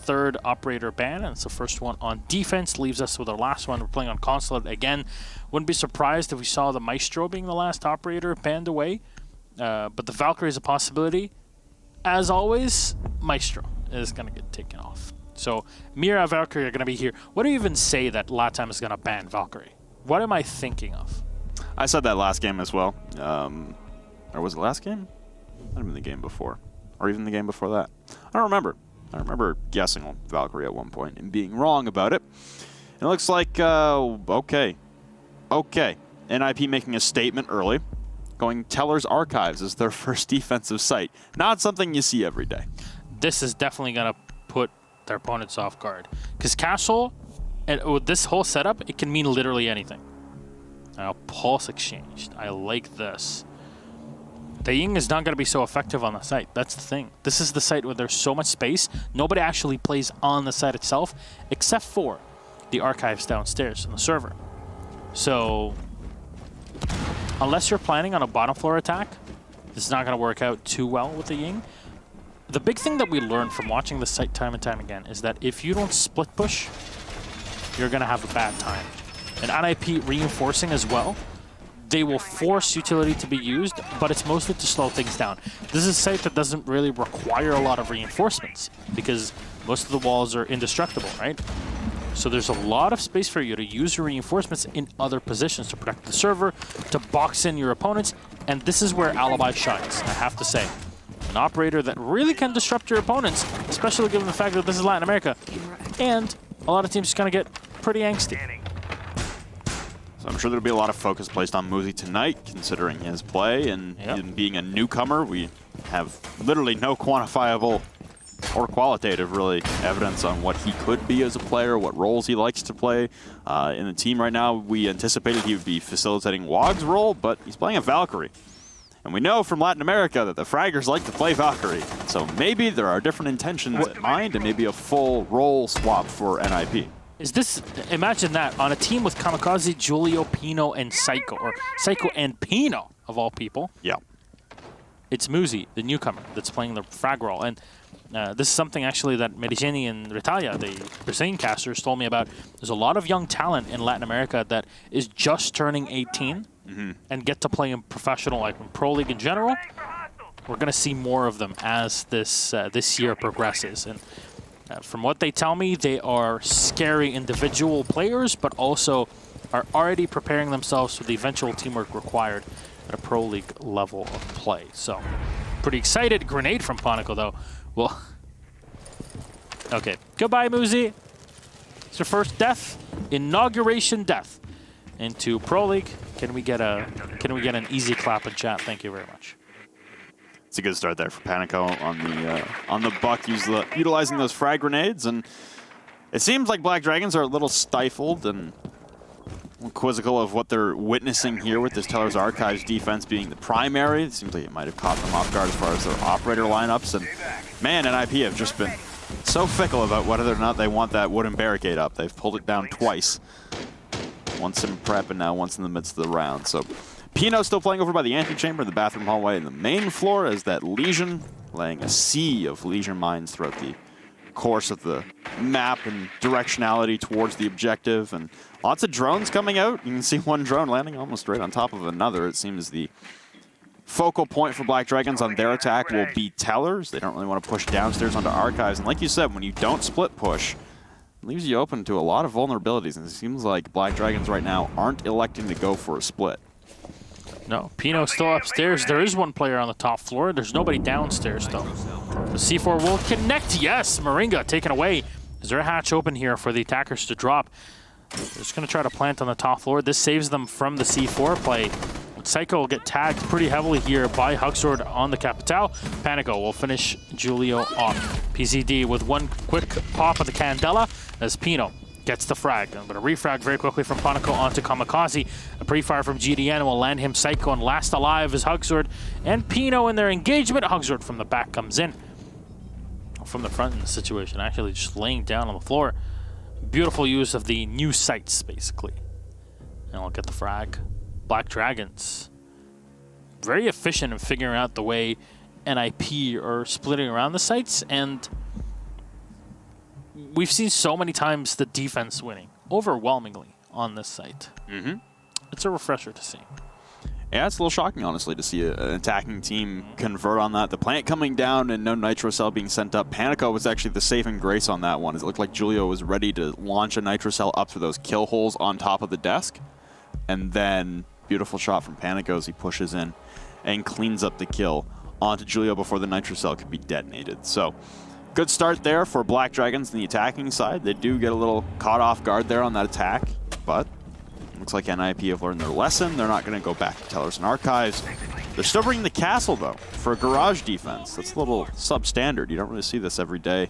third operator ban, and it's the first one on defense. Leaves us with our last one. We're playing on Consulate again. Wouldn't be surprised if we saw the Maestro being the last operator banned away, but the Valkyrie is a possibility. As always, Maestro is going to get taken off. So Mira, Valkyrie are going to be here. What do you even say that LATAM is going to ban Valkyrie? What am I thinking of? I said that last game as well. Or was it last game? Might have been the game before. Or even the game before that. I don't remember. I remember guessing on Valkyrie at one point and being wrong about it. And it looks like, okay. NIP making a statement early. Going Teller's Archives as their first defensive site. Not something you see every day. This is definitely going to put their opponents off guard. Because Castle, and with this whole setup, it can mean literally anything. Now, Pulse exchanged. I like this. The Ying is not going to be so effective on the site. That's the thing. This is the site where there's so much space. Nobody actually plays on the site itself, except for the archives downstairs on the server. So, unless you're planning on a bottom floor attack, this is not going to work out too well with the Ying. The big thing that we learned from watching the site time and time again is that if you don't split push, you're going to have a bad time. And NIP reinforcing as well, they will force utility to be used, but it's mostly to slow things down. This is a site that doesn't really require a lot of reinforcements because most of the walls are indestructible, right? So there's a lot of space for you to use your reinforcements in other positions to protect the server, to box in your opponents, and this is where Alibi shines, I have to say. An operator that really can disrupt your opponents, especially given the fact that this is Latin America, and a lot of teams just gonna get pretty angsty. So I'm sure there'll be a lot of focus placed on Muzi tonight, considering his play, and him being a newcomer, we have literally no quantifiable or qualitative, really, evidence on what he could be as a player, what roles he likes to play. In the team right now, we anticipated he would be facilitating Wog's role, but he's playing a Valkyrie. And we know from Latin America that the fraggers like to play Valkyrie. So maybe there are different intentions in mind and maybe a full role swap for NIP. Is this, imagine that, on a team with Kamikaze, Julio, Pino, and Psycho, or Psycho and Pino, of all people. Yeah. It's Muzi, the newcomer, that's playing the frag role. And this is something, actually, that Medigeni and Ritalia, the Brazilian casters, told me about. There's a lot of young talent in Latin America that is just turning 18 and get to play in professional, like in Pro League in general. We're going to see more of them as this year progresses. And from what they tell me, they are scary individual players, but also are already preparing themselves for the eventual teamwork required at a Pro League level of play. So, pretty excited. Grenade from Ponico, though. Well, okay. Goodbye, Muzi. It's your first death, inauguration death into Pro League. Can we get an easy clap in chat? Thank you very much. It's a good start there for Panico on the buck, utilizing those frag grenades, and it seems like Black Dragons are a little stifled and quizzical of what they're witnessing here with this Teller's Archives defense being the primary. It seems like it might have caught them off guard as far as their operator lineups, and man, NIP have just been so fickle about whether or not they want that wooden barricade up. They've pulled it down twice, once in prep and now once in the midst of the round. So Pino still playing over by the antechamber, the bathroom hallway, and the main floor as that Legion laying a sea of Legion mines throughout the course of the map and directionality towards the objective. And lots of drones coming out. You can see one drone landing almost right on top of another. It seems the focal point for Black Dragons on their attack will be Tellers. They don't really want to push downstairs onto Archives. And like you said, when you don't split push, it leaves you open to a lot of vulnerabilities. And it seems like Black Dragons right now aren't electing to go for a split. No, Pino's still upstairs. There is one player on the top floor. There's nobody downstairs, though. The C4 will connect. Yes, Moringa taken away. Is there a hatch open here for the attackers to drop? They're just going to try to plant on the top floor. This saves them from the C4 play. Psycho will get tagged pretty heavily here by Hugsword on the Capital. Panico will finish Julio off. PCD with one quick pop of the Candela as Pino gets the frag. I'm going to refrag very quickly from Panico onto Kamikaze. A pre-fire from GDN will land him Psycho, and last alive is Hugsword and Pino in their engagement. Hugsword from the back comes in. From the front in the situation, actually just laying down on the floor. Beautiful use of the new sights, basically. And we'll get the frag. Black Dragons, very efficient in figuring out the way NIP are splitting around the sites, and we've seen so many times the defense winning overwhelmingly on this site. Mm-hmm. It's a refresher to see. Yeah, it's a little shocking, honestly, to see an attacking team convert on that. The plant coming down and no Nitro Cell being sent up. Panico was actually the saving grace on that one. As it looked like Julio was ready to launch a Nitro Cell up through those kill holes on top of the desk. And then, beautiful shot from Panico as he pushes in and cleans up the kill onto Julio before the Nitro Cell could be detonated. So, good start there for Black Dragons on the attacking side. They do get a little caught off guard there on that attack, but looks like NIP have learned their lesson. They're not going to go back to Tellers and Archives. They're still bringing the castle, though, for a garage defense. That's a little substandard. You don't really see this every day.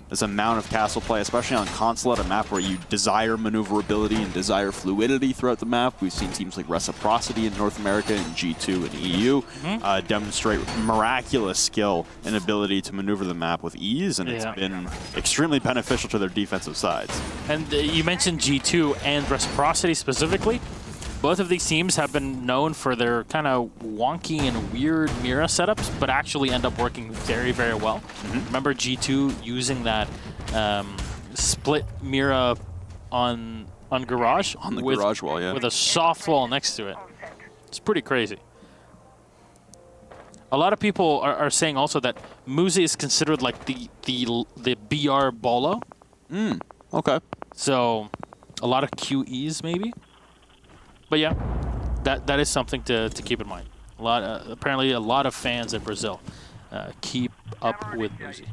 This amount of castle play, especially on console at a map where you desire maneuverability and desire fluidity throughout the map. We've seen teams like Reciprocity in North America and G2 and EU demonstrate miraculous skill and ability to maneuver the map with ease, and it's been extremely beneficial to their defensive sides. And you mentioned G2 and Reciprocity specifically. Both of these teams have been known for their kind of wonky and weird Mira setups, but actually end up working very, very well. Remember G2 using that split Mira on Garage? On the Garage wall, yeah. With a soft wall next to it. It's pretty crazy. A lot of people are saying also that Muzi is considered like the BR Bolo. Okay. So a lot of QEs maybe. But yeah, that is something to keep in mind. Apparently a lot of fans in Brazil keep up with Muzi.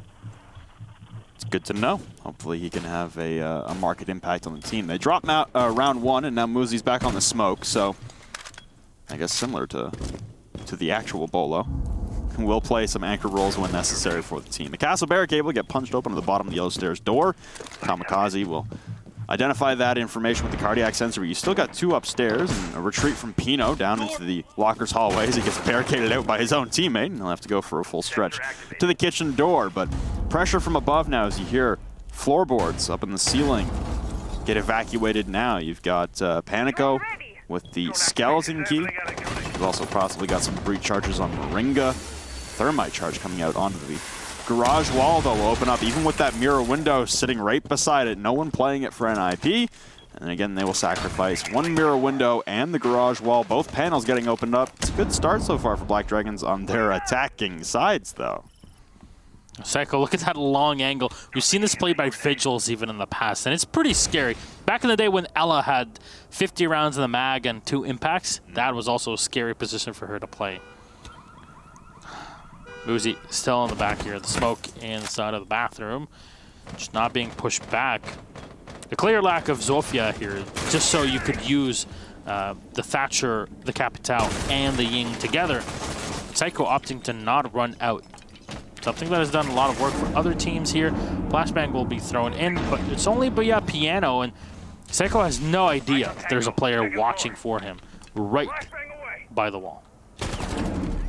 It's good to know. Hopefully he can have a market impact on the team. They dropped out round one, and now Muzi's back on the smoke, so I guess similar to the actual Bolo. Will play some anchor roles when necessary for the team. The Castle Barricade will get punched open at the bottom of the Yellow Stairs door. Kamikaze will identify that information with the cardiac sensor. You still got two upstairs and a retreat from Pino down into the lockers hallways. He gets barricaded out by his own teammate, and he'll have to go for a full stretch to the kitchen door. But pressure from above now as you hear floorboards up in the ceiling get evacuated now. You've got Panico with the skeleton key. You've also possibly got some breach charges on Moringa. Thermite charge coming out onto the garage wall, though, will open up even with that mirror window sitting right beside it. No one playing it for NIP. And again, they will sacrifice one mirror window and the garage wall. Both panels getting opened up. It's a good start so far for Black Dragons on their attacking sides, though. Psycho, look at that long angle. We've seen this played by Vigils even in the past, and it's pretty scary. Back in the day when Ella had 50 rounds in the mag and 2 impacts, that was also a scary position for her to play. Muzi still in the back here. The smoke inside of the bathroom. Just not being pushed back. A clear lack of Zofia here, just so you could use the Thatcher, the Capital, and the Ying together. Psycho opting to not run out. Something that has done a lot of work for other teams here. Flashbang will be thrown in, but it's only via Piano, and Psycho has no idea there's a player watching for him right by the wall.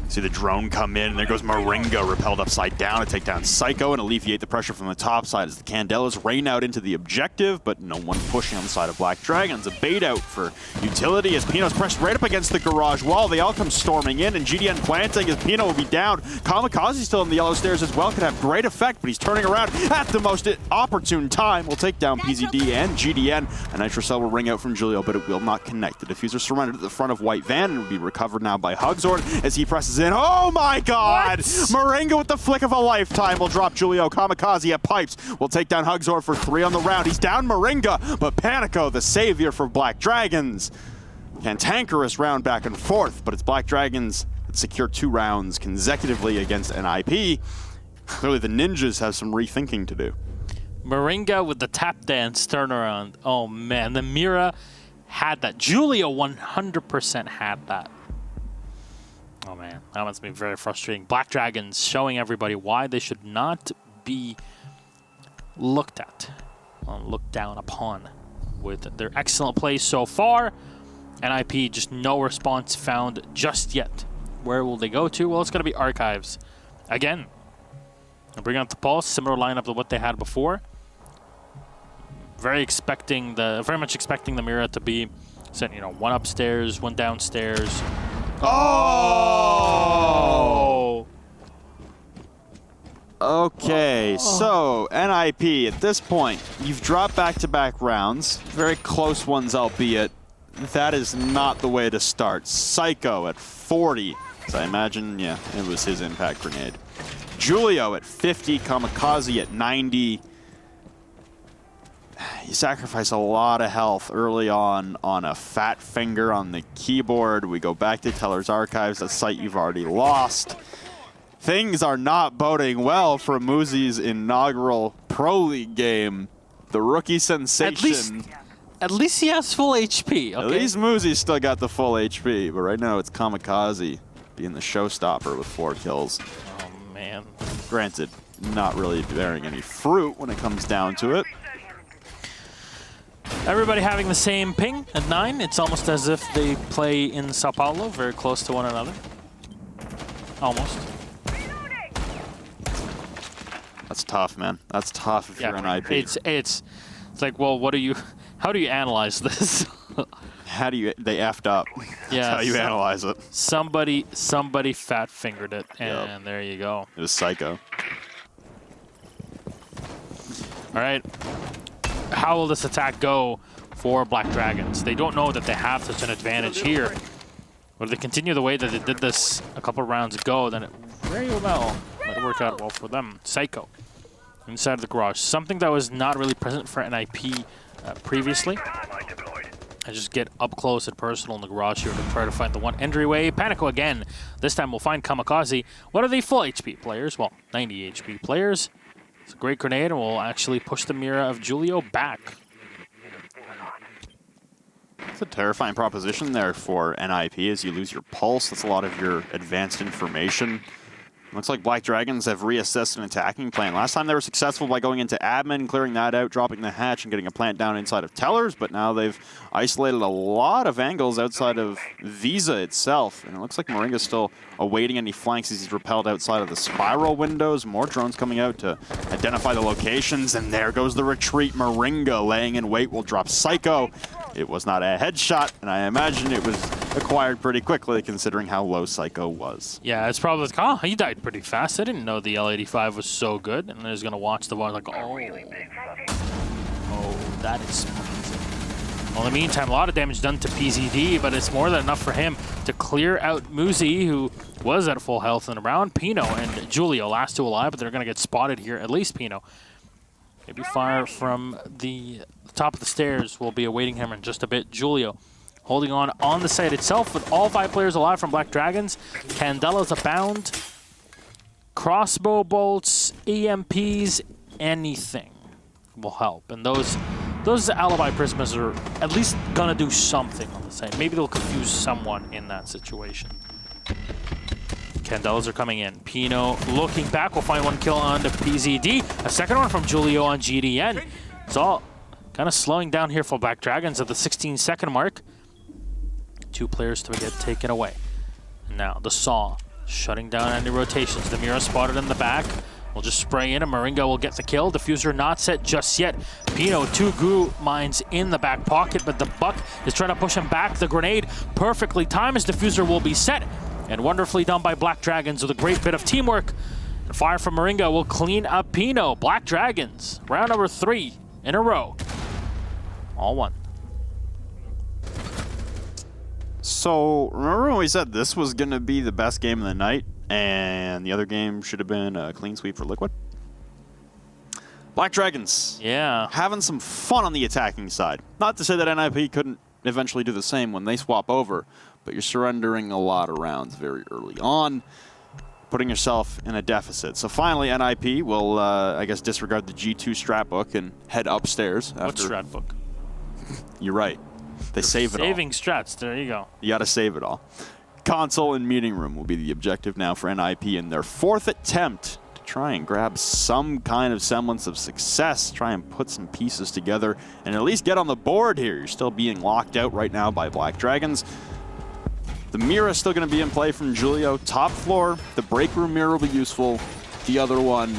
See the drone come in, and there goes Moringa, repelled upside down to take down Psycho and alleviate the pressure from the top side as the Candelas rain out into the objective, but no one pushing on the side of Black Dragons. A bait out for utility as Pino's pressed right up against the garage wall. They all come storming in, and GDN planting as Pino will be down. Kamikaze still in the Yellow Stairs as well, could have great effect, but he's turning around at the most opportune time. Will take down PZD and GDN. A Nitro Cell will ring out from Julio, but it will not connect. The diffuser surrendered at the front of White Van and will be recovered now by Hugzord as he presses in. Oh my God! What? Moringa with the flick of a lifetime will drop Julio. Kamikaze at pipes will take down Hugzord for 3 on the round. He's down Moringa, but Panico, the savior for Black Dragons. Cantankerous round back and forth, but it's Black Dragons that secure 2 rounds consecutively against NIP. Clearly the Ninjas have some rethinking to do. Moringa with the tap dance turnaround. Oh man, the Mira had that. Julio 100% had that. Oh man, that must be very frustrating. Black Dragons showing everybody why they should not be looked at, looked down upon with their excellent play so far. NIP, just no response found just yet. Where will they go to? Well, it's going to be Archives. Again, bring out the Pulse, similar lineup to what they had before. Very much expecting the Mira to be, one upstairs, one downstairs. Oh! Okay, so NIP, at this point, you've dropped back-to-back rounds. Very close ones, albeit. That is not the way to start. Psycho at 40. So I imagine, yeah, it was his impact grenade. Julio at 50, Kamikaze at 90. You sacrifice a lot of health early on a fat finger on the keyboard. We go back to Teller's Archives, a site you've already lost. Things are not boding well for Muzi's inaugural Pro League game. The rookie sensation. At least he has full HP. Okay? At least Muzi's still got the full HP, but right now it's Kamikaze being the showstopper with 4 kills. Oh, man. Granted, not really bearing any fruit when it comes down to it. Everybody having the same ping at 9. It's almost as if they play in Sao Paulo, very close to one another. Almost. That's tough, man. That's tough if you're an IP. It's like, well, how do you analyze this? They effed up. That's how you analyze it. Somebody fat fingered it, and there you go. It was Psycho. All right. How will this attack go for Black Dragons? They don't know that they have such an advantage here. But if they continue the way that they did this a couple rounds ago, then it very well might work out well for them. Psycho inside of the garage. Something that was not really present for NIP previously. I just get up close and personal in the garage here to try to find the one entryway. Panico again. This time we'll find Kamikaze. What are the full HP players? Well, 90 HP players. It's a great grenade, and we'll actually push the Mira of Julio back. It's a terrifying proposition there for NIP as you lose your pulse. That's a lot of your advanced information. Looks like Black Dragons have reassessed an attacking plan. Last time they were successful by going into admin, clearing that out, dropping the hatch, and getting a plant down inside of Tellers, but now they've isolated a lot of angles outside of Visa itself. And it looks like Moringa's still awaiting any flanks as he's repelled outside of the spiral windows. More drones coming out to identify the locations, and there goes the retreat. Moringa laying in wait will drop Psycho. It was not a headshot, and I imagine it was acquired pretty quickly considering how low Psycho was. Yeah, it's probably like, oh, he died pretty fast. I didn't know the L85 was so good. And then he's going to watch the bar like, oh, that is smart. Well, in the meantime, a lot of damage done to PZD, but it's more than enough for him to clear out Muzi, who was at full health in the round. Pino and Julio, last 2 alive, but they're going to get spotted here, at least Pino. Maybe fire from the top of the stairs will be awaiting him in just a bit. Julio holding on the site itself with all 5 players alive from Black Dragons. Candelas abound. Crossbow bolts, EMPs, anything will help. And those alibi prismas are at least gonna do something on the site. Maybe they'll confuse someone in that situation. Candelas are coming in. Pino looking back will find 1 kill on the PZD. A second one from Julio on GDN. It's all kind of slowing down here for Black Dragons at the 16-second mark. 2 players to get taken away. Now the Saw shutting down any rotations. The Mira spotted in the back. We'll just spray in and Moringa will get the kill. Diffuser not set just yet. Pino, 2 goo mines in the back pocket, but the Buck is trying to push him back. The grenade perfectly timed as Diffuser will be set. And wonderfully done by Black Dragons with a great bit of teamwork. And fire from Moringa will clean up Pino. Black Dragons, round number 3 in a row. All one. So, remember when we said this was going to be the best game of the night, and the other game should have been a clean sweep for Liquid? Black Dragons. Yeah. Having some fun on the attacking side. Not to say that NIP couldn't eventually do the same when they swap over, but you're surrendering a lot of rounds very early on, putting yourself in a deficit. So finally, NIP will, I guess, disregard the G2 strat book and head upstairs. What strat book? You're right. They save it all. Saving strats, there you go. You gotta save it all. Console and meeting room will be the objective now for NIP in their 4th attempt to try and grab some kind of semblance of success, try and put some pieces together, and at least get on the board here. You're still being locked out right now by Black Dragons. The Mira is still going to be in play from Julio. Top floor, the break room Mira will be useful. The other one,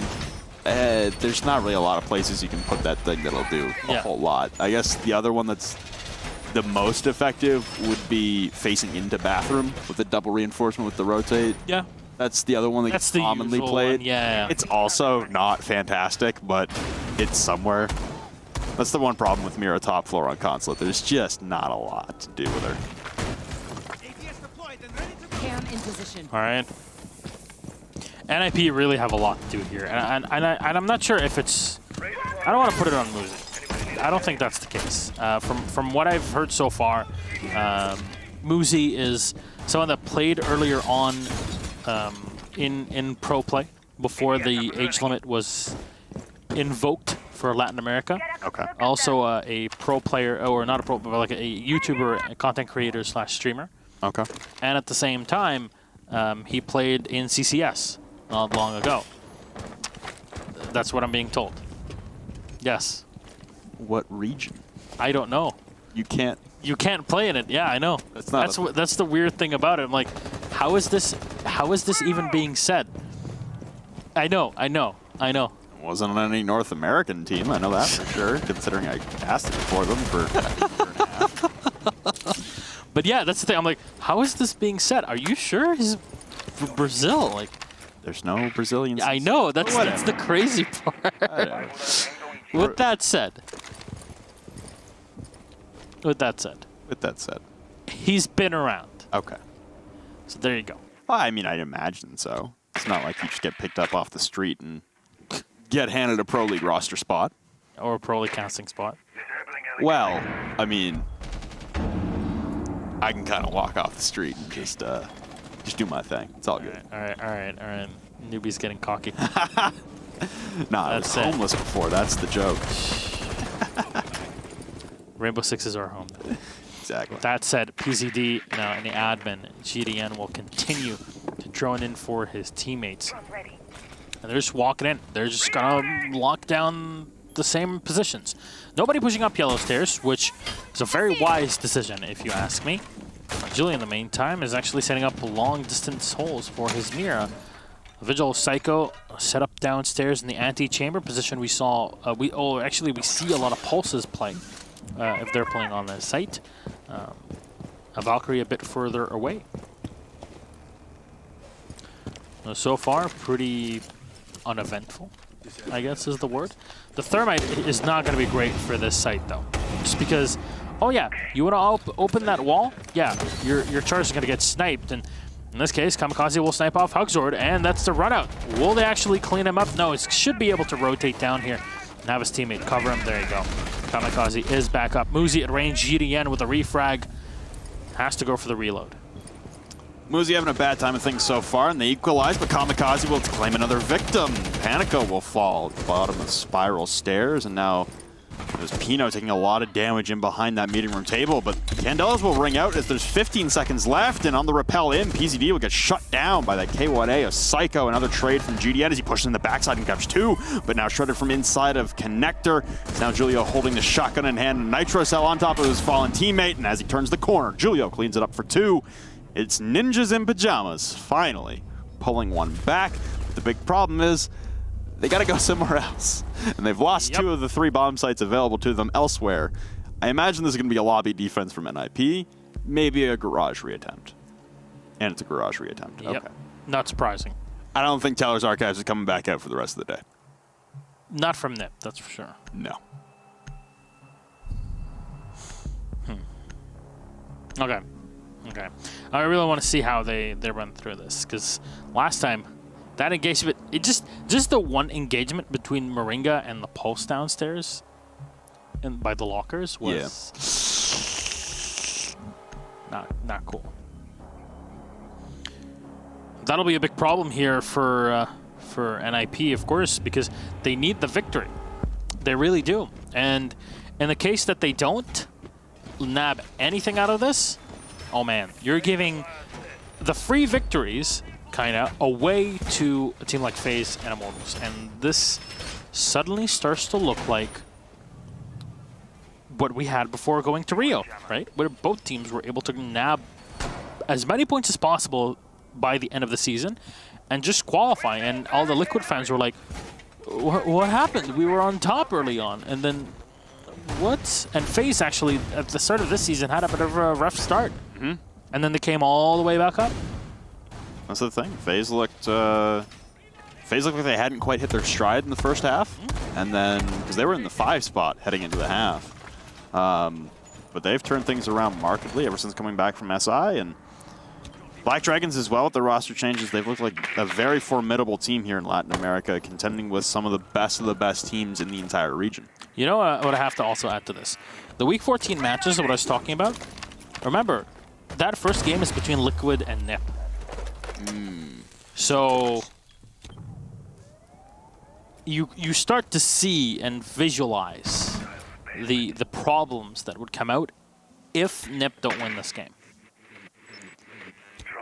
there's not really a lot of places you can put that thing that'll do a whole lot. I guess the other one that's the most effective would be facing into bathroom with the double reinforcement with the rotate. Yeah. That's the other one that That's gets the commonly usual played. one, yeah. It's also not fantastic, but it's somewhere. That's the one problem with Mira top floor on console. There's just not a lot to do with her. Cam in position. All right. NIP really have a lot to do here, and I'm not sure if it's. I don't want to put it on Muzi. I don't think that's the case. From what I've heard so far, Muzi is someone that played earlier on in pro play before the age limit was invoked for Latin America. Okay. Also a pro player, or not a pro, but like a YouTuber, a content creator / streamer. Okay. And at the same time, he played in CCS not long ago. That's what I'm being told. Yes. What region? I don't know. You can't. You can't play in it. Yeah, I know. That's the weird thing about it. I'm like, how is this even being said? I know. Wasn't on any North American team, I know that for sure, considering I asked it for them for a year and a half. But yeah, that's the thing. I'm like, how is this being said? Are you sure he's Brazil? Like, There's no Brazilians. I know. That's the crazy part. With that said, he's been around. Okay. So there you go. Well, I mean, I'd imagine so. It's not like you just get picked up off the street and get handed a Pro League roster spot. Or a pro league casting spot. Well, I mean, I can kind of walk off the street and just do my thing. It's all good. All right. Newbie's getting cocky. Nah, I was homeless before. That's the joke. Rainbow Six is our home. Exactly. That said, PZD now in the admin, GDN will continue to drone in for his teammates. And they're just walking in. They're just going to lock down the same positions. Nobody pushing up yellow stairs, which is a very wise decision, if you ask me. Julian, in the meantime, is actually setting up long-distance holes for his Mira. Vigil Psycho set up downstairs in the anti-chamber position. We saw, we see a lot of pulses play if they're playing on the site. A Valkyrie a bit further away. So far, pretty uneventful, I guess is the word. The thermite is not going to be great for this site, though. Just because, oh yeah, you want to open that wall? Yeah, your charge is going to get sniped. And in this case, Kamikaze will snipe off Hugzord, and that's the run out. Will they actually clean him up? No, it should be able to rotate down here and have his teammate cover him. There you go. Kamikaze is back up. Muzi at range, GDN with a refrag. Has to go for the reload. Muzi having a bad time of things so far, and they equalize, but Kamikaze will claim another victim. Panico will fall at the bottom of the spiral stairs, and now there's Pino taking a lot of damage in behind that meeting room table, but Candelas will ring out as there's 15 seconds left, and on the repel in, PZD will get shut down by that K1A of Psycho. Another trade from GDN as he pushes in the backside and grabs two, but now shredded from inside of Connector. It's now Julio holding the shotgun in hand, and Nitro Cell on top of his fallen teammate, and as he turns the corner, Julio cleans it up for two. It's Ninjas in Pajamas, finally, pulling one back. The big problem is they got to go somewhere else. And they've lost two of the 3 bomb sites available to them elsewhere. I imagine this is going to be a lobby defense from NIP, maybe a garage reattempt. And it's a garage reattempt. Yep. Okay. Not surprising. I don't think Teller's Archives is coming back out for the rest of the day. Not from Nip, that's for sure. No. Okay. I really want to see how they run through this, because last time, that engagement, it just the one engagement between Moringa and the Pulse downstairs and by the lockers was not cool. That'll be a big problem here for NIP, of course, because they need the victory. They really do. And in the case that they don't nab anything out of this, oh man, you're giving the free victories kind of away to a team like FaZe and Immortals. And this suddenly starts to look like what we had before going to Rio, right? Where both teams were able to nab as many points as possible by the end of the season and just qualify. And all the Liquid fans were like, what happened? We were on top early on. And then what? And FaZe actually, at the start of this season, had a bit of a rough start. And then they came all the way back up. That's the thing. FaZe looked like they hadn't quite hit their stride in the first half, and then because they were in the 5 spot heading into the half, but they've turned things around markedly ever since coming back from SI. And Black Dragons as well with their roster changes. They've looked like a very formidable team here in Latin America, contending with some of the best teams in the entire region. You know what I have to also add to this? The Week 14 matches, what I was talking about, remember, that first game is between Liquid and NIP. So you start to see and visualize the problems that would come out if NIP don't win this game.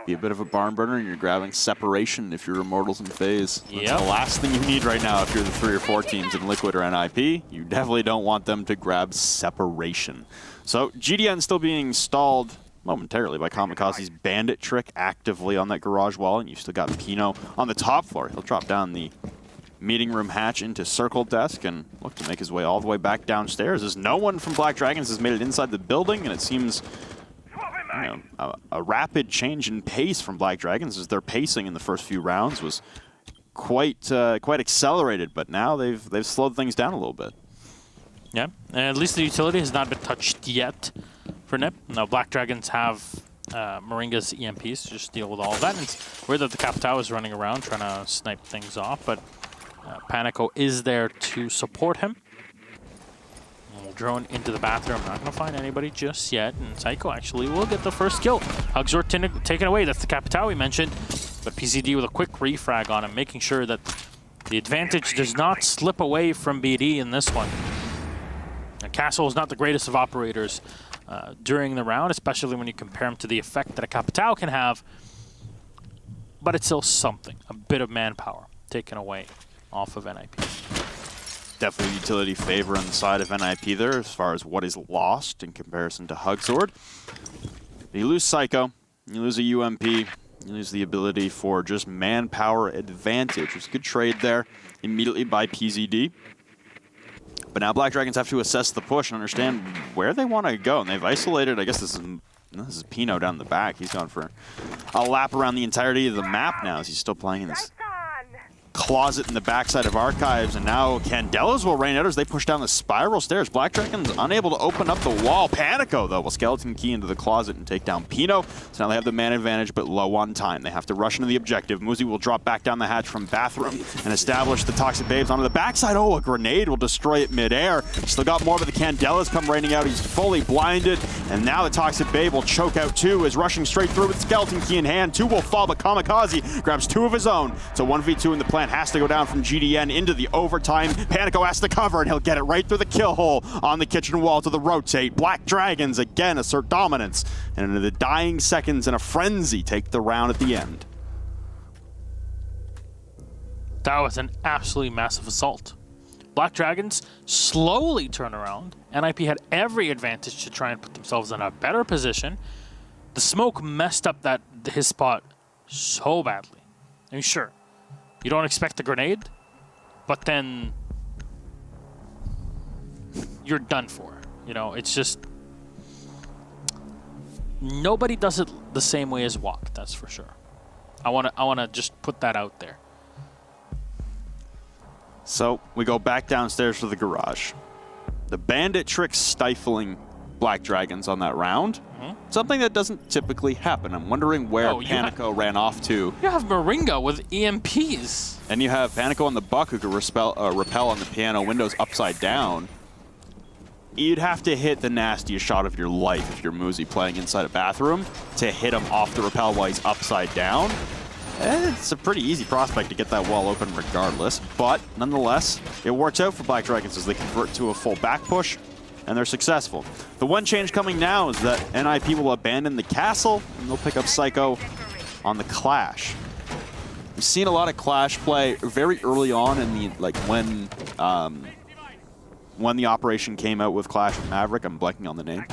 Be a bit of a barn burner, and you're grabbing separation if you're Immortals and FaZe. That's Yep. the last thing you need right now if you're the 3 or 4 teams in Liquid or NIP. You definitely don't want them to grab separation. So GDN still being stalled momentarily by Kamikaze's bandit trick actively on that garage wall, and you've still got Pino on the top floor. He'll drop down the meeting room hatch into Circle Desk and look to make his way all the way back downstairs, as no one from Black Dragons has made it inside the building, and it seems a rapid change in pace from Black Dragons, as their pacing in the first few rounds was quite accelerated, but now they've slowed things down a little bit. Yeah, at least the utility has not been touched yet for NIP. Now Black Dragons have Moringa's EMPs to just deal with all of that. And it's weird that the Capitao is running around trying to snipe things off, but Panico is there to support him. We'll drone into the bathroom. Not going to find anybody just yet, and Psycho actually will get the first kill. Hugsor taken away. That's the Capitao we mentioned, but PCD with a quick refrag on him, making sure that the advantage does not slip away from BD in this one. Now, Castle is not the greatest of operators during the round, especially when you compare him to the effect that a Capitao can have, but it's still something. A bit of manpower taken away off of NIP. Definitely utility favor on the side of NIP there as far as what is lost in comparison to Hugsword. You lose Psycho, you lose a UMP, you lose the ability for just manpower advantage. It's a good trade there immediately by PZD. But now Black Dragons have to assess the push and understand where they want to go. And they've isolated, I guess this is Pino down the back. He's gone for a lap around the entirety of the map now as he's still playing in this closet in the backside of Archives, and now Candelas will rain out as they push down the spiral stairs. Black Dragons unable to open up the wall. Panico, though, will skeleton key into the closet and take down Pino. So now they have the man advantage, but low on time. They have to rush into the objective. Muzi will drop back down the hatch from bathroom and establish the Toxic Babes onto the backside. Oh, a grenade will destroy it midair. Still got more, but the Candelas come raining out. He's fully blinded, and now the Toxic Babe will choke out 2, is rushing straight through with skeleton key in hand. 2 will fall, but Kamikaze grabs 2 of his own. So 1v2 in the plan has to go down from GDN into the overtime. Panico has to cover, and he'll get it right through the kill hole on the kitchen wall to the rotate. Black Dragons again assert dominance, and into the dying seconds in a frenzy take the round at the end. That was an absolutely massive assault. Black Dragons slowly turn around. NIP had every advantage to try and put themselves in a better position. The smoke messed up his spot so badly. I mean, sure, you don't expect a grenade, but then you're done for. You know, it's just nobody does it the same way as Walk. That's for sure. I wanna just put that out there. So we go back downstairs to the garage. The bandit trick stifling Black Dragons on that round. Something that doesn't typically happen. I'm wondering where Panico ran off to. You have Moringa with EMPs. And you have Panico on the buck who can repel on the piano windows upside down. You'd have to hit the nastiest shot of your life if you're Muzi playing inside a bathroom to hit him off the rappel while he's upside down. It's a pretty easy prospect to get that wall open regardless, but nonetheless, it works out for Black Dragons as they convert to a full back push, and they're successful. The one change coming now is that NIP will abandon the castle, and they'll pick up Psycho on the Clash. We've seen a lot of Clash play very early on in the, like, when the operation came out with Clash of Maverick. I'm blanking on the name.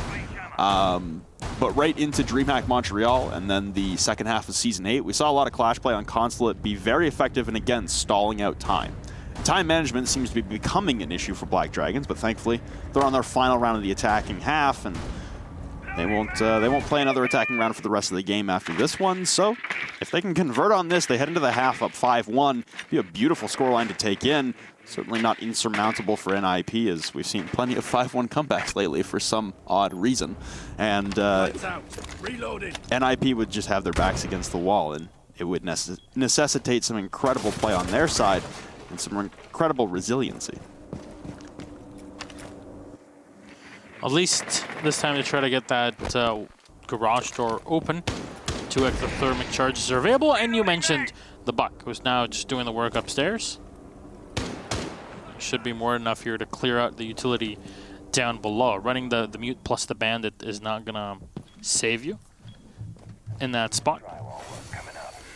But right into DreamHack Montreal, and then the second half of Season 8, we saw a lot of Clash play on Consulate be very effective and, again, stalling out time. Time management seems to be becoming an issue for Black Dragons, but thankfully they're on their final round of the attacking half, and They won't play another attacking round for the rest of the game after this one. So if they can convert on this, they head into the half up 5-1. Be a beautiful scoreline to take in. Certainly not insurmountable for NIP, as we've seen plenty of 5-1 comebacks lately for some odd reason. And NIP would just have their backs against the wall, and it would necessitate some incredible play on their side and some incredible resiliency. At least this time to try to get that garage door open. 2 ectothermic charges are available, and you mentioned the Buck, who's now just doing the work upstairs. Should be more than enough here to clear out the utility down below. Running the mute plus the bandit is not gonna save you in that spot.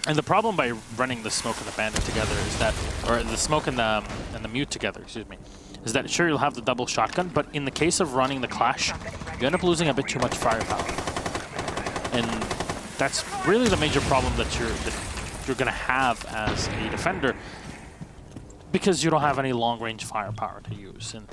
And the problem by running the smoke and the bandit together is that, or the smoke and the mute together, excuse me, is that sure you'll have the double shotgun, but in the case of running the clash, you end up losing a bit too much firepower. And that's really the major problem that you're gonna have as a defender, because you don't have any long-range firepower to use. And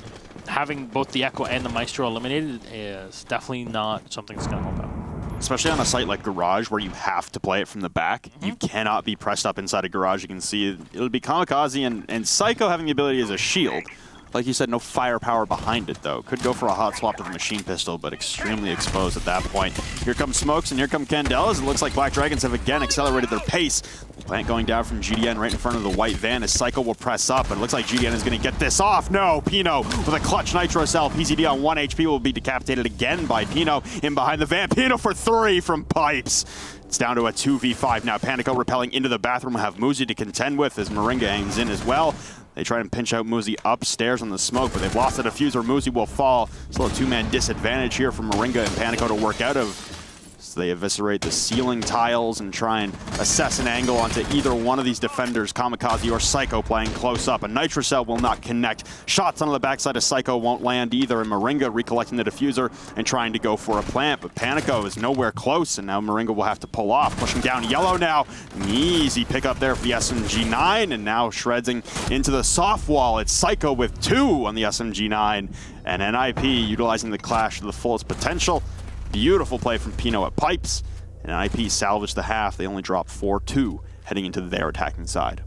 having both the Echo and the Maestro eliminated is definitely not something that's gonna help out. Especially on a site like Garage, where you have to play it from the back. You cannot be pressed up inside a Garage. You can see it'll be Kamikaze and Psycho having the ability as a shield. Like you said, no firepower behind it, though. Could go for a hot swap to the machine pistol, but extremely exposed at that point. Here come Smokes, and here come Candelas. It looks like Black Dragons have again accelerated their pace. Plant going down from GDN right in front of the white van as Psycho will press up, but it looks like GDN is going to get this off. No, Pino with a clutch Nitro Cell. PCD on 1 HP will be decapitated again by Pino in behind the van. Pino for 3 from Pipes. It's down to a 2v5 now. Panico repelling into the bathroom. We'll have Muzi to contend with as Moringa hangs in as well. They try and pinch out Muzi upstairs on the smoke, but they've lost the diffuser. Muzi will fall. Still a 2-man disadvantage here for Moringa and Panico to work out of. So they eviscerate the ceiling tiles and try and assess an angle onto either one of these defenders, Kamikaze or Psycho playing close up. A Nitro Cell will not connect. Shots on the backside of Psycho won't land either, and Moringa recollecting the diffuser and trying to go for a plant, but Panico is nowhere close, and now Moringa will have to pull off. Pushing down Yellow now. An easy pick up there for the SMG9, and now shredding into the soft wall. It's Psycho with 2 on the SMG9, and NIP utilizing the clash to the fullest potential. Beautiful play from Pino at Pipes, and IP salvaged the half. They only dropped 4-2 heading into their attacking side.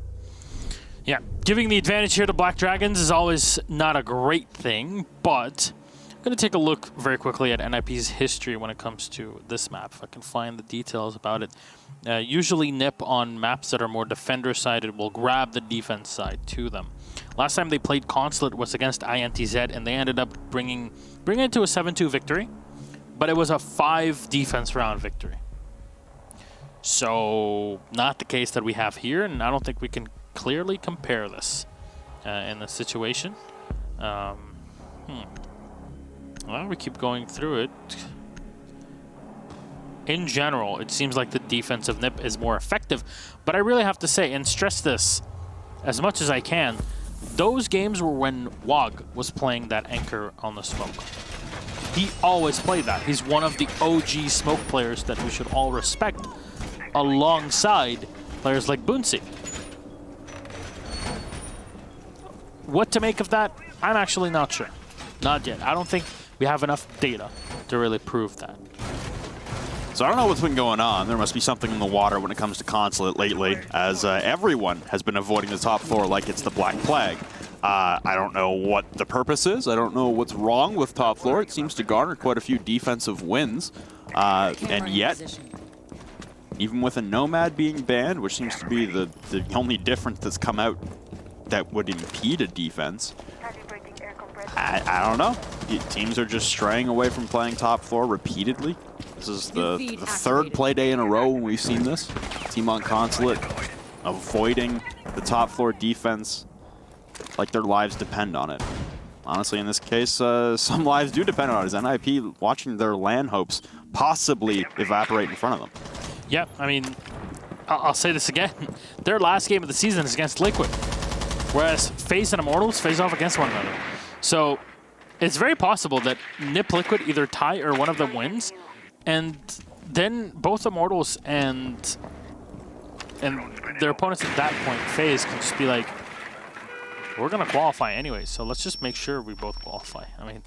Yeah, giving the advantage here to Black Dragons is always not a great thing, but I'm going to take a look very quickly at NIP's history when it comes to this map, if I can find the details about it. Usually NIP on maps that are more defender-sided will grab the defense side to them. Last time they played Consulate was against INTZ, and they ended up bringing it to a 7-2 victory. But it was a 5 defense round victory. So, not the case that we have here, and I don't think we can clearly compare this in this situation. Well, we keep going through it. In general, it seems like the defensive NIP is more effective, but I really have to say, and stress this as much as I can, those games were when WOG was playing that anchor on the smoke. He always played that. He's one of the OG smoke players that we should all respect, alongside players like Boonsy. What to make of that? I'm actually not sure. Not yet. I don't think we have enough data to really prove that. So I don't know what's been going on. There must be something in the water when it comes to Consulate lately, as everyone has been avoiding the top floor like it's the Black Plague. I don't know what the purpose is. I don't know what's wrong with top floor. It seems to garner quite a few defensive wins. And yet, even with a Nomad being banned, which seems to be the only difference that's come out that would impede a defense, I don't know. Teams are just straying away from playing top floor repeatedly. This is the 3rd play day in a row when we've seen this. Team on Consulate avoiding the top floor defense like their lives depend on it. Honestly, in this case, some lives do depend on it, as NIP watching their LAN hopes possibly evaporate in front of them. Yeah, I mean, I'll say this again. Their last game of the season is against Liquid, whereas FaZe and Immortals face off against one another. So it's very possible that NIP Liquid either tie or one of them wins, and then both Immortals and their opponents at that point, FaZe, can just be like, we're going to qualify anyway, so let's just make sure we both qualify. I mean,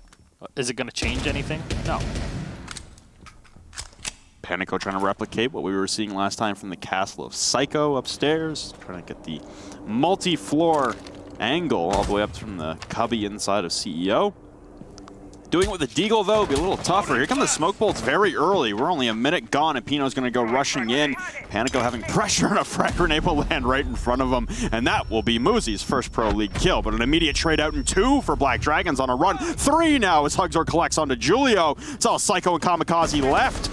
is it going to change anything? No. Panico trying to replicate what we were seeing last time from the castle of Psycho upstairs, trying to get the multi-floor angle all the way up from the cubby inside of CEO. Doing it with a Deagle, though, will be a little tougher. Here come the smoke bolts very early. We're only a minute gone, and Pino's going to go rushing in. Panico having pressure, and a frag grenade will land right in front of him, and that will be Muzi's first Pro League kill. But an immediate trade out in 2 for Black Dragons on a run. 3 now as Hugzor collects onto Julio. It's all Psycho and Kamikaze left.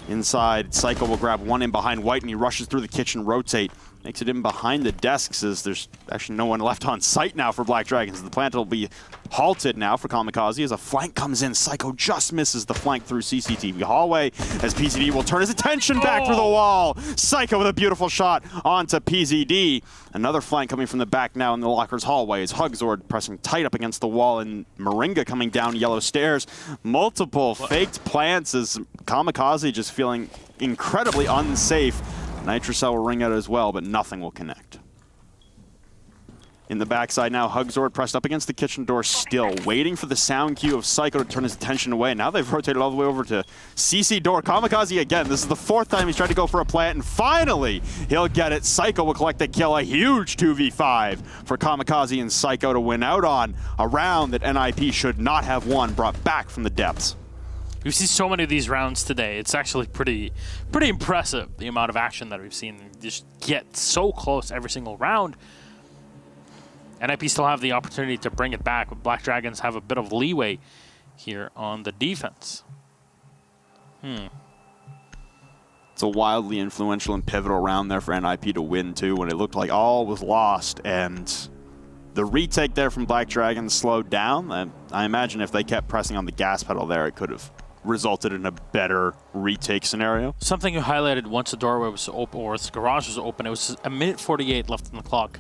Inside, Psycho will grab one in behind White, and he rushes through the kitchen, rotate. Makes it in behind the desks as there's actually no one left on site now for Black Dragons. The plant will be halted now for Kamikaze as a flank comes in. Psycho just misses the flank through CCTV hallway as PZD will turn his attention back through the wall. Psycho with a beautiful shot onto PZD. Another flank coming from the back now in the locker's hallway as Hugzord pressing tight up against the wall and Moringa coming down yellow stairs. Multiple faked plants as Kamikaze just feeling incredibly unsafe. Nitrocell will ring out as well, but nothing will connect. In the backside now, Hugzord pressed up against the kitchen door still, waiting for the sound cue of Psycho to turn his attention away. Now they've rotated all the way over to CC door. Kamikaze again. This is the 4th time he's tried to go for a plant, and finally he'll get it. Psycho will collect the kill. A huge 2v5 for Kamikaze and Psycho to win out on a round that NIP should not have won, brought back from the depths. We've seen so many of these rounds today. It's actually pretty impressive, the amount of action that we've seen. Just get so close every single round. NIP still have the opportunity to bring it back, but Black Dragons have a bit of leeway here on the defense. It's a wildly influential and pivotal round there for NIP to win, too, when it looked like all was lost. And the retake there from Black Dragons slowed down. And I imagine if they kept pressing on the gas pedal there, it could have resulted in a better retake scenario. Something you highlighted once the doorway was open, or the garage was open, it was a minute 48 left on the clock.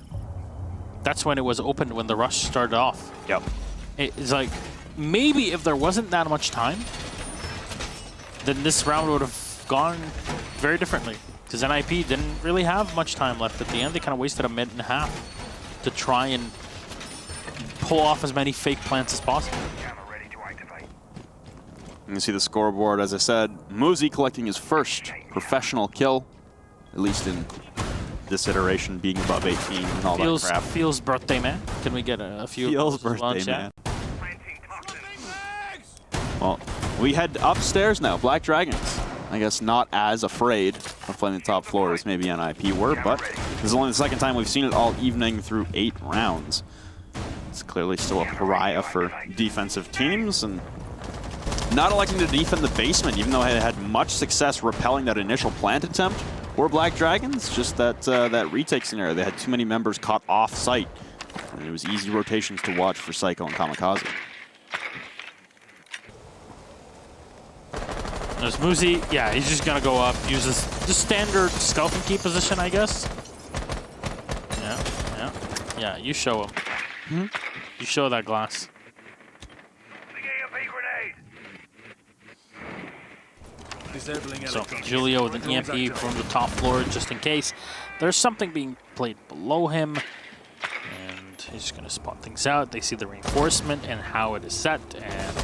That's when it was opened, when the rush started off. Yep. It's like, maybe if there wasn't that much time, then this round would have gone very differently. Because NIP didn't really have much time left at the end. They kind of wasted a minute and a half to try and pull off as many fake plants as possible. You can see the scoreboard, as I said. Muzi collecting his first professional kill, at least in this iteration, being above 18 and all that crap. Feels birthday, man. Can we get a few? Feels birthday, man. Well, we head upstairs now. Black Dragons, I guess, not as afraid of playing the top floor as maybe NIP were, but this is only the 2nd time we've seen it all evening through 8 rounds. It's clearly still a pariah for defensive teams, and not electing to defend the basement, even though it had much success repelling that initial plant attempt for Black Dragons. Just that that retake scenario, they had too many members caught off site, and it was easy rotations to watch for Psycho and Kamikaze. There's Muzi. Yeah, he's just gonna go up, use this the standard stealth and key position, I guess. Yeah. You show him. You show that glass. So Julio with an EMP from the top floor, just in case there's something being played below him. And he's just going to spot things out. They see the reinforcement and how it is set, and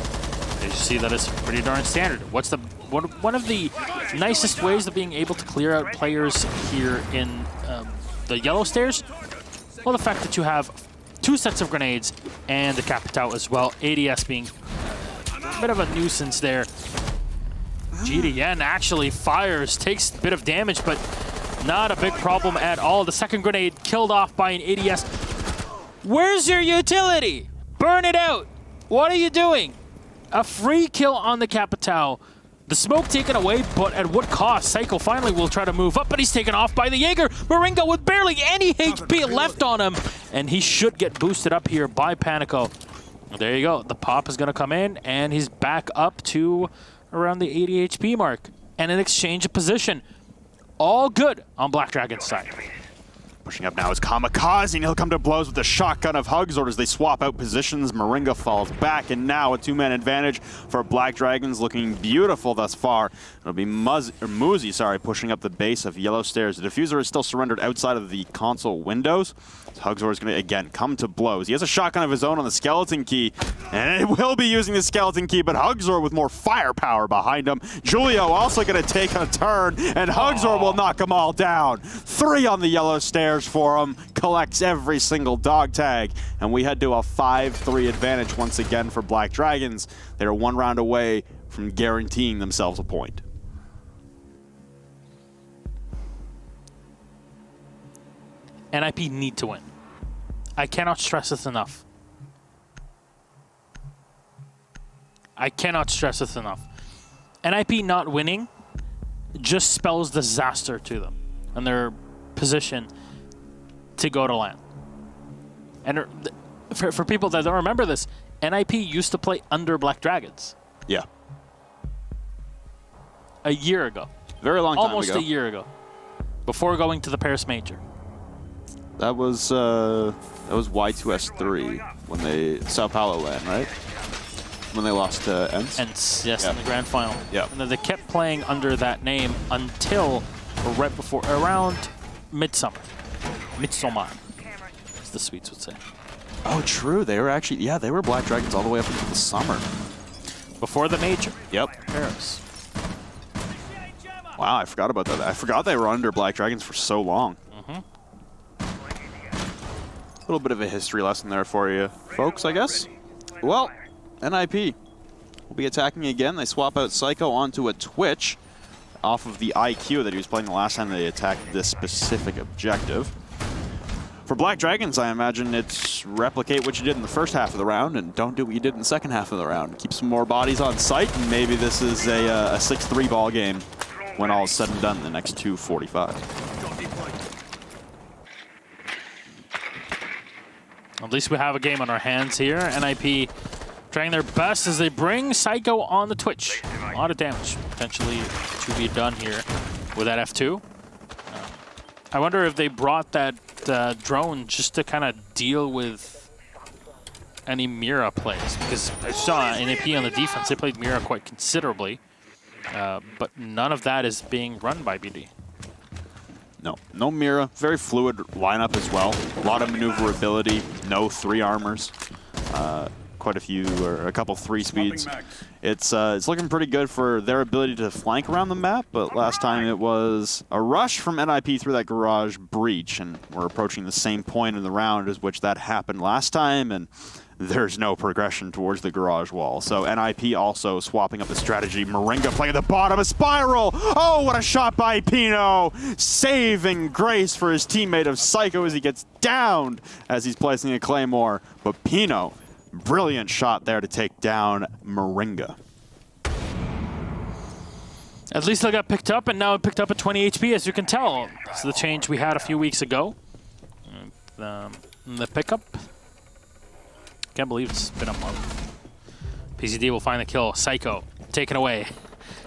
they see that it's pretty darn standard. What's the one of the nicest ways of being able to clear out players here in the yellow stairs? Well, the fact that you have 2 sets of grenades and the Capitao as well. ADS being a bit of a nuisance there. GDN actually fires, takes a bit of damage, but not a big problem at all. The second grenade killed off by an ADS. Where's your utility? Burn it out. What are you doing? A free kill on the Capitao. The smoke taken away, but at what cost? Psycho finally will try to move up, but he's taken off by the Jaeger. Moringa with barely any HP left on him, and he should get boosted up here by Panico. There you go. The pop is going to come in, and he's back up to around the 80 HP mark. And an exchange of position. All good on Black Dragon's side. Pushing up now is Kamikaze, and he'll come to blows with the shotgun of Hugzord as they swap out positions. Moringa falls back, and now a two-man advantage for Black Dragons, looking beautiful thus far. It'll be Muzi, pushing up the base of Yellow Stairs. The diffuser is still surrendered outside of the console windows. Hugzord is going to, again, come to blows. He has a shotgun of his own on the skeleton key, and it will be using the skeleton key, but Hugzord with more firepower behind him. Julio also going to take a turn, and Hugzord will knock them all down. 3 on the Yellow Stairs for him, collects every single dog tag, and we head to a 5-3 advantage once again for Black Dragons. They're 1 round away from guaranteeing themselves a point. NIP need to win. I cannot stress this enough. I cannot stress this enough. NIP not winning just spells disaster to them and their position to go to LAN. And for people that don't remember this, NIP used to play under Black Dragons. Yeah. A year ago. Very long time ago. Almost a year ago. Before going to the Paris Major. That was Y2S3 when they Sao Paulo LAN, right? When they lost to ENCE? ENCE, yes, in the grand final. Yeah. And then they kept playing under that name until right before, around midsummer. Midsommar, as the Swedes would say. Oh, true. They were actually, yeah, they were Black Dragons all the way up into the summer. Before the major. Yep. Paris. Wow, I forgot about that. I forgot they were under Black Dragons for so long. A little bit of a history lesson there for you folks, I guess. Well, NIP will be attacking again. They swap out Psycho onto a Twitch off of the IQ that he was playing the last time they attacked this specific objective. For Black Dragons, I imagine it's replicate what you did in the first half of the round and don't do what you did in the second half of the round. Keep some more bodies on site, and maybe this is a 6-3 ball game when all is said and done in the next 2:45. At least we have a game on our hands here. NIP trying their best as they bring Psycho on the Twitch. A lot of damage potentially to be done here with that F2. I wonder if they brought that drone just to kind of deal with any Mira plays, because I saw NIP on the defense, they played Mira quite considerably, but none of that is being run by BD. No Mira. Very fluid lineup as well. A lot of maneuverability. No 3 armors. Quite a few, or a couple 3 speeds. It's looking pretty good for their ability to flank around the map, but last time it was a rush from NIP through that garage breach, and we're approaching the same point in the round as which that happened last time, and there's no progression towards the garage wall. So NIP also swapping up the strategy. Moringa playing at the bottom, a spiral! Oh, what a shot by Pino! Saving grace for his teammate of Psycho as he gets downed as he's placing a claymore. But Pino, brilliant shot there to take down Moringa. At least they got picked up, and now it picked up at 20 HP, as you can tell. This is the change we had a few weeks ago. The pickup. Can't believe it's been a month. PCD will find the kill. Psycho taken away.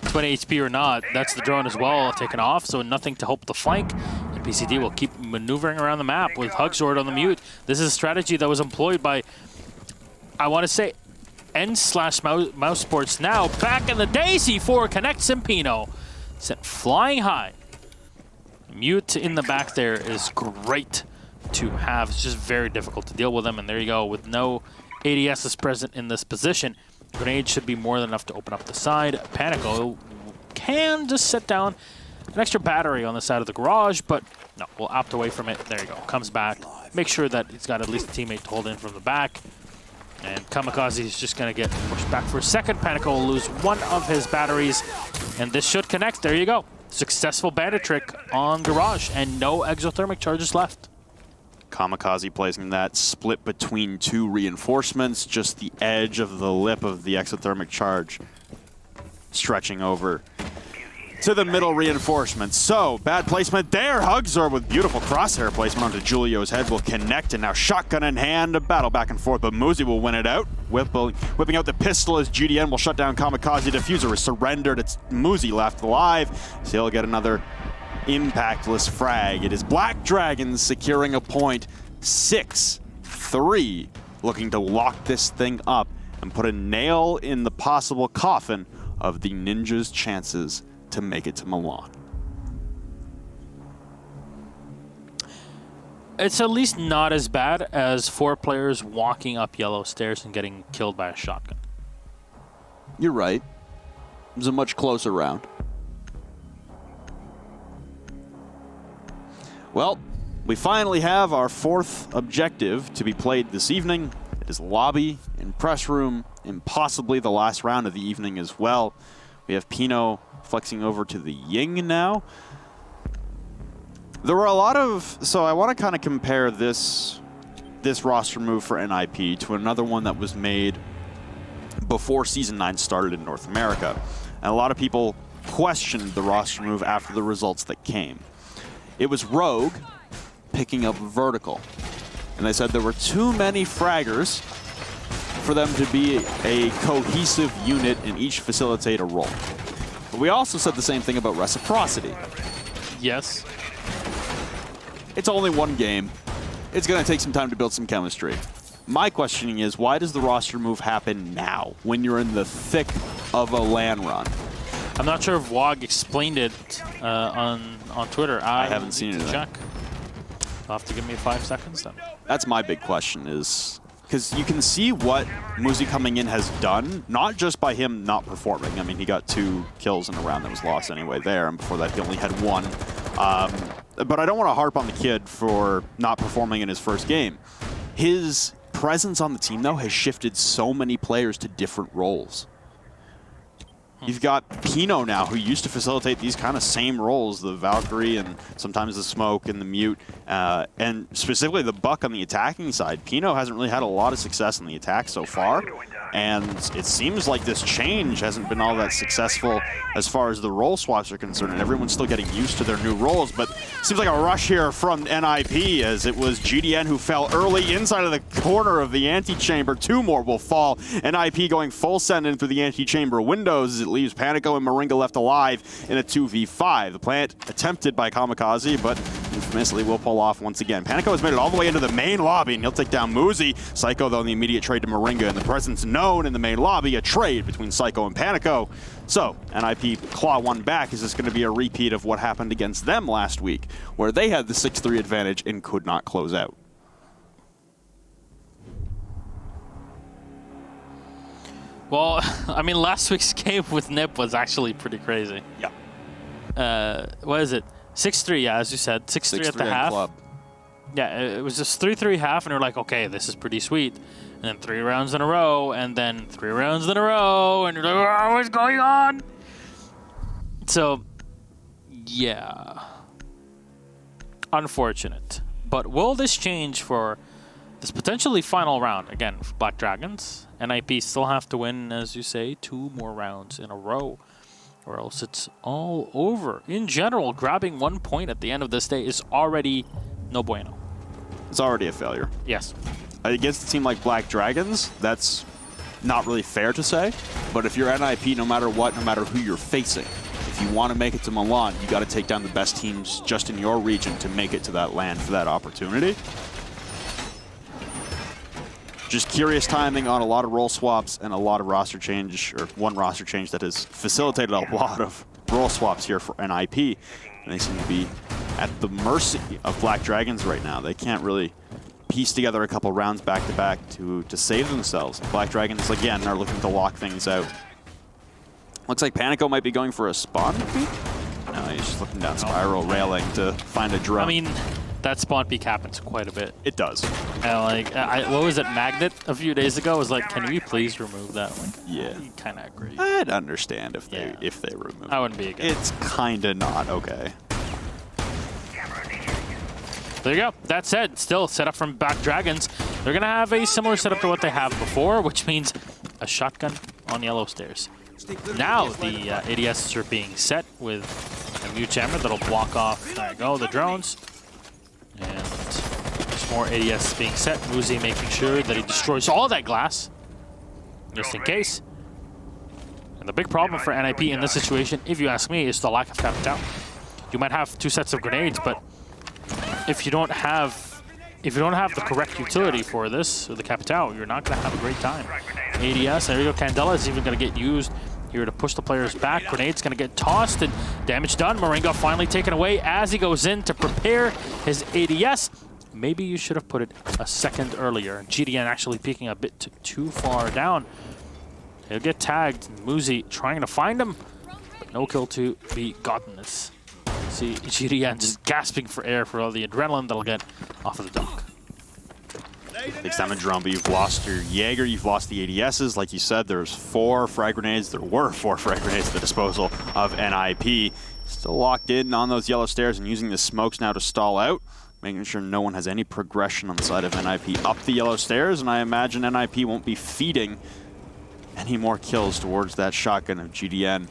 20 HP or not, that's the drone as well taken off, so nothing to help the flank. And PCD will keep maneuvering around the map with Hugzord on the mute. This is a strategy that was employed by, I want to say, N/Mouse Sports now. Back in the day, C4 connects Pino. Sent flying high. Mute in the back there is great to have. It's just very difficult to deal with them, and there you go. With no ADSs present in this position, grenade should be more than enough to open up the side. Panico can just set down an extra battery on the side of the garage, but no, we'll opt away from it. There you go. Comes back. Make sure that he's got at least a teammate to hold in from the back. And Kamikaze is just going to get pushed back for a second. Panico will lose one of his batteries, and this should connect. There you go. Successful bandit trick on garage, and no exothermic charges left. Kamikaze placing that split between 2 reinforcements, just the edge of the lip of the exothermic charge stretching over to the middle reinforcement. So, bad placement there. Hugzord with beautiful crosshair placement onto Julio's head will connect, and now shotgun in hand, a battle back and forth, but Muzi will win it out. Whipping out the pistol as GDN will shut down Kamikaze. Diffuser is surrendered. It's Muzi left alive, so he'll get another impactless frag. It is Black Dragons securing a point, 6-3, looking to lock this thing up and put a nail in the possible coffin of the Ninjas' chances to make it to Milan. It's at least not as bad as 4 players walking up yellow stairs and getting killed by a shotgun. You're right. It was a much closer round. Well, we finally have our 4th objective to be played this evening. It is lobby and press room, and possibly the last round of the evening as well. We have Pino flexing over to the Ying now. There were a lot of... So I want to kind of compare this roster move for NIP to another one that was made before Season 9 started in North America. And a lot of people questioned the roster move after the results that came. It was Rogue picking up Vertical. And they said there were too many fraggers for them to be a cohesive unit and each facilitate a role. But we also said the same thing about Reciprocity. Yes. It's only one game. It's going to take some time to build some chemistry. My questioning is, why does the roster move happen now, when you're in the thick of a LAN run? I'm not sure if WOG explained it on Twitter. I haven't seen it. Check. You'll have to give me 5 seconds then. That's my big question, is because you can see what Muzi coming in has done, not just by him not performing. I mean, he got 2 kills in a round that was lost anyway there, and before that he only had 1. But I don't want to harp on the kid for not performing in his first game. His presence on the team, though, has shifted so many players to different roles. You've got Pino now, who used to facilitate these kind of same roles, the Valkyrie and sometimes the Smoke and the Mute, and specifically the Buck on the attacking side. Pino hasn't really had a lot of success in the attack so far, and it seems like this change hasn't been all that successful as far as the role swaps are concerned, and everyone's still getting used to their new roles, but it seems like a rush here from NIP, as it was GDN who fell early inside of the corner of the antechamber. 2 more will fall. NIP going full send in through the antechamber windows as it leaves Panico and Moringa left alive in a 2v5. The plant attempted by Kamikaze, but infamously will pull off once again. Panico has made it all the way into the main lobby, and he'll take down Muzi. Psycho, though, in the immediate trade to Moringa, and the presence known in the main lobby, a trade between Psycho and Panico. So, NIP claw one back. Is this going to be a repeat of what happened against them last week, where they had the 6-3 advantage and could not close out? Well, I mean, last week's game with Nip was actually pretty crazy. Yeah. What is it? 6-3, yeah, as you said. 6-3 at the half. Club. Yeah, it was just 3-3 half, and we're like, okay, this is pretty sweet. And then 3 rounds in a row, and then 3 rounds in a row, and you're like, oh, what's going on? So, yeah. Unfortunate. But will this change for this potentially final round? Again, for Black Dragons, NIP still have to win, as you say, 2 more rounds in a row, or else it's all over. In general, grabbing 1 point at the end of this day is already no bueno. It's already a failure. Yes. Against a team like Black Dragons, that's not really fair to say, but if you're NIP, no matter what, no matter who you're facing, if you want to make it to Milan, you got to take down the best teams just in your region to make it to that land for that opportunity. Just curious timing on a lot of role swaps and a lot of roster change, or one roster change that has facilitated a lot of role swaps here for NIP. And they seem to be at the mercy of Black Dragons right now. They can't really piece together a couple rounds back-to-back to save themselves. Black Dragons, again, are looking to lock things out. Looks like Panico might be going for a spawn peek. No, he's just looking down spiral railing to find a drone. I mean, that spawn peek happens quite a bit. It does. What was it, Magnet a few days ago was like, can we please remove that? Like, yeah. I kind of agree. I'd understand if they remove it. I wouldn't be against. It's kind of not okay. There you go. That said, still set up from Black Dragons. They're going to have a similar setup to what they have before, which means a shotgun on yellow stairs. Now the ADSs are being set with a mute jammer that'll block off, there you go, the drones. And there's more ADS being set. Muzi making sure that he destroys all that glass, just in case. And the big problem for NIP in this situation, if you ask me, is the lack of capital. You might have 2 sets of grenades, but if you don't have the correct utility for this, or the Capitao, you're not going to have a great time. ADS, there you go. Candela is even going to get used here to push the players back. Grenade's going to get tossed and damage done. Moringa finally taken away as he goes in to prepare his ADS. Maybe you should have put it a second earlier. GDN actually peeking a bit too far down. He'll get tagged. Muzi trying to find him, but no kill to be gotten. This. See GDN just gasping for air for all the adrenaline that'll get off of the dock. Takes damage around, but you've lost your Jaeger, you've lost the ADSs. Like you said, there's 4 frag grenades. There were 4 frag grenades at the disposal of NIP. Still locked in on those yellow stairs and using the smokes now to stall out, making sure no one has any progression on the side of NIP up the yellow stairs. And I imagine NIP won't be feeding any more kills towards that shotgun of GDN.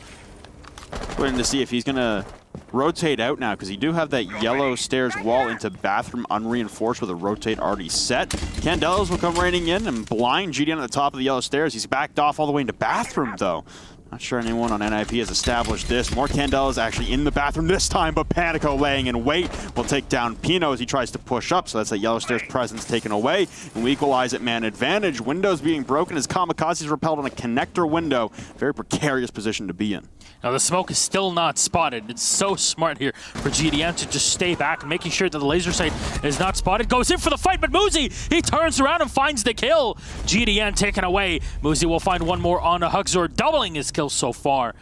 Waiting to see if he's going to rotate out now, because you do have that yellow stairs wall into bathroom unreinforced with a rotate already set. Candelas will come raining in and blind GDN at the top of the yellow stairs. He's backed off all the way into bathroom, though. Not sure anyone on NIP has established this. More Candelas actually in the bathroom this time, but Panico laying in wait will take down Pino as he tries to push up. So that's that yellow stairs presence taken away. And we equalize at man advantage. Windows being broken as Kamikaze's repelled on a connector window. Very precarious position to be in. Now the smoke is still not spotted. It's so smart here for GDN to just stay back, making sure that the laser sight is not spotted. Goes in for the fight, but Muzi, he turns around and finds the kill. GDN taken away. Muzi will find one more on a Hugzor, doubling his kills so far.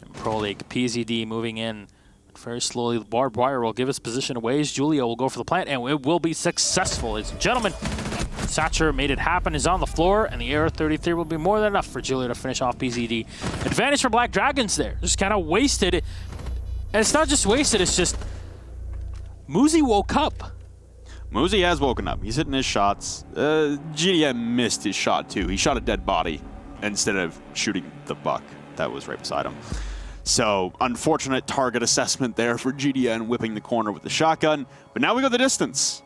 And Pro League, PZD moving in very slowly. The barbed wire will give his position away. Julio will go for the plant, and it will be successful. Ladies and gentlemen, Satcher made it happen, is on the floor, and the AR-33 will be more than enough for Julio to finish off PZD. Advantage for Black Dragons there. Just kind of wasted it. And it's not just wasted, it's just Muzi woke up. Muzi has woken up. He's hitting his shots. GDN missed his shot, too. He shot a dead body instead of shooting the buck that was right beside him. So, unfortunate target assessment there for GDN, whipping the corner with the shotgun. But now we go the distance.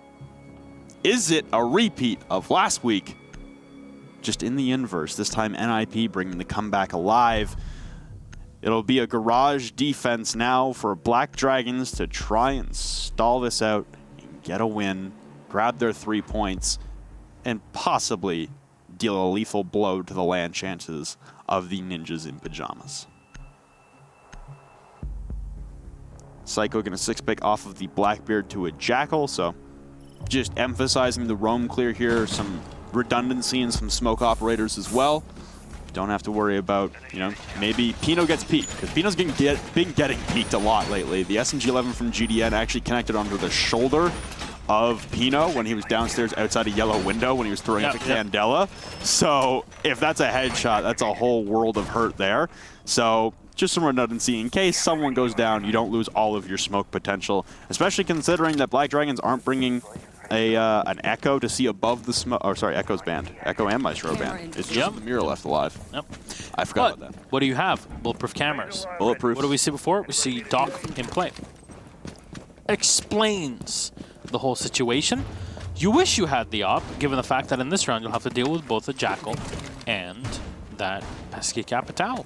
Is it a repeat of last week? Just in the inverse. This time NIP bringing the comeback alive. It'll be a garage defense now for Black Dragons to try and stall this out and get a win, grab their 3 points, and possibly deal a lethal blow to the land chances of the Ninjas in Pajamas. Psycho going to 6-pick off of the Blackbeard to a Jackal, so just emphasizing the roam clear here, some redundancy and some smoke operators as well. Don't have to worry about, you know, maybe Pino gets peeked, because Pino's been getting peeked a lot lately. The SMG-11 from GDN actually connected onto the shoulder of Pino when he was downstairs outside a yellow window when he was throwing up a Candela. So if that's a headshot, that's a whole world of hurt there. So just some redundancy in case someone goes down, you don't lose all of your smoke potential, especially considering that Black Dragons aren't bringing an Echo to see above the smoke. Oh, sorry, Echo's banned. Echo and Maestro banned. It's just the mirror left alive. Yep. I forgot about that. What do you have? Bulletproof cameras. Bulletproof. What do we see before? We see Doc in play. Explains the whole situation. You wish you had the op, given the fact that in this round you'll have to deal with both the Jackal and that pesky Capitao.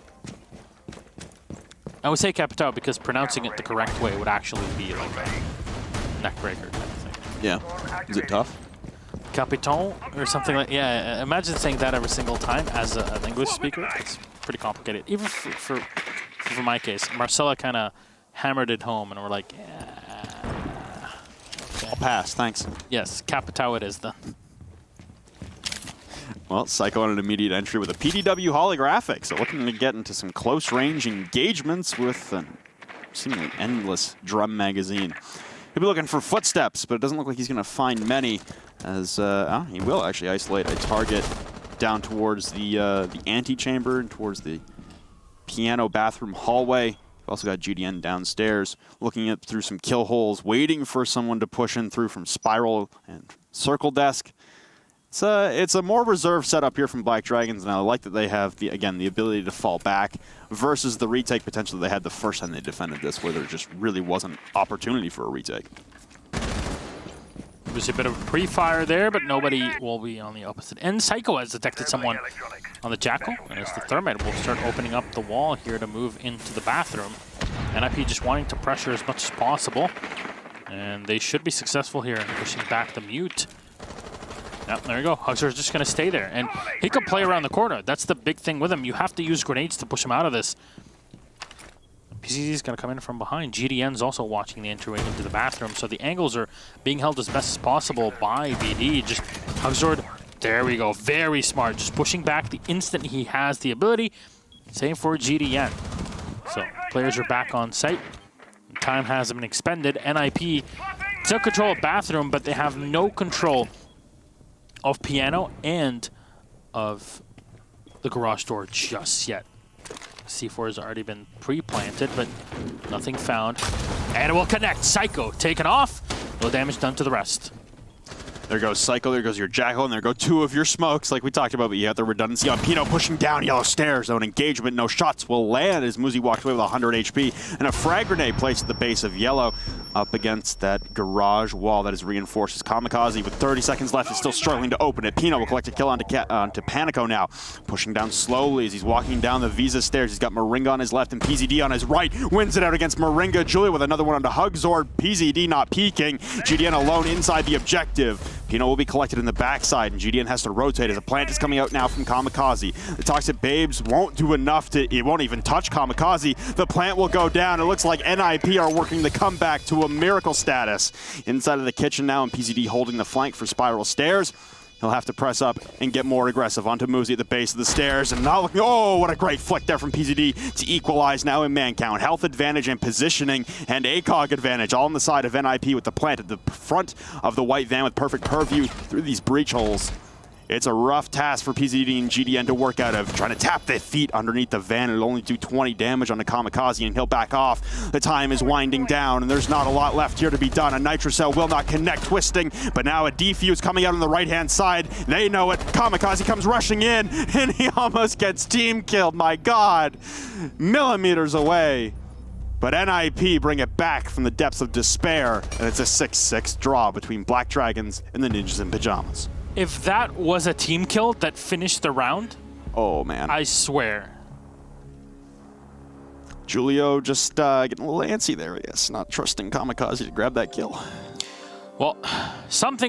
I would say Capitao because pronouncing it the correct way would actually be like a neckbreaker kind of thing. Yeah. Is it tough? Capiton or something like, yeah, imagine saying that every single time as an English speaker. It's pretty complicated. Even for my case, Marcella kind of hammered it home and we're like, yeah. Okay. I'll pass, thanks. Yes, Capitao it is then. Well, Psycho on an immediate entry with a PDW holographic, so looking to get into some close-range engagements with a seemingly endless drum magazine. He'll be looking for footsteps, but it doesn't look like he's going to find many, as he will actually isolate a target down towards the antechamber and towards the piano bathroom hallway. We've also got GDN downstairs, looking at through some kill holes, waiting for someone to push in through from Spiral and Circle Desk. It's a more reserved setup here from Black Dragons, and I like that they have, the ability to fall back versus the retake potential they had the first time they defended this, where there just really wasn't opportunity for a retake. There's a bit of pre-fire there, but nobody will be on the opposite end. Psycho has detected someone on the Jackal, and as the Thermite will start opening up the wall here to move into the bathroom. NIP just wanting to pressure as much as possible. And they should be successful here in pushing back the mute. Yep, there you go. Huxer's just going to stay there. And he could play around the corner. That's the big thing with him. You have to use grenades to push him out of this. PCZ is going to come in from behind. GDN's also watching the entryway into the bathroom. So the angles are being held as best as possible by BD. Just Huxord, there we go. Very smart. Just pushing back the instant he has the ability. Same for GDN. So players are back on site. Time hasn't been expended. NIP took control of bathroom, but they have no control of piano and of the garage door just yet. C4 has already been pre-planted, but nothing found. And it will connect. Psycho taken off. No damage done to the rest. There goes Psycho, there goes your Jackal, and there go 2 of your smokes, like we talked about, but you have the redundancy on Pino pushing down yellow stairs. No engagement, no shots will land as Muzi walks away with 100 HP, and a frag grenade placed at the base of yellow up against that garage wall that is reinforced. As Kamikaze, with 30 seconds left, is still struggling to open it. Pino will collect a kill onto Panico now, pushing down slowly as he's walking down the Visa stairs. He's got Moringa on his left and PZD on his right. Wins it out against Moringa. Julia with another one onto Hugzord. PZD not peeking. GDN alone inside the objective. Pino will be collected in the backside, and GDN has to rotate as a plant is coming out now from Kamikaze. The Toxic Babes won't do enough it won't even touch Kamikaze. The plant will go down. It looks like NIP are working the comeback to a miracle status. Inside of the kitchen now, and PZD holding the flank for Spiral Stairs. He'll have to press up and get more aggressive onto Muzi at the base of the stairs. And not looking, oh, what a great flick there from PZD to equalize now in man count. Health advantage and positioning and ACOG advantage all on the side of NIP with the plant at the front of the white van with perfect purview through these breach holes. It's a rough task for PZD and GDN to work out of, trying to tap their feet underneath the van. It'll only do 20 damage on the Kamikaze, and he'll back off. The time is winding down, and there's not a lot left here to be done. A Nitrocell will not connect, twisting, but now a defuse coming out on the right-hand side. They know it. Kamikaze comes rushing in, and he almost gets team killed. My God, millimeters away. But NIP bring it back from the depths of despair, and it's a 6-6 draw between Black Dragons and the Ninjas in Pajamas. If that was a team kill that finished the round, oh man, I swear. Julio just getting a little antsy there, I guess. Not trusting Kamikaze to grab that kill. Well, something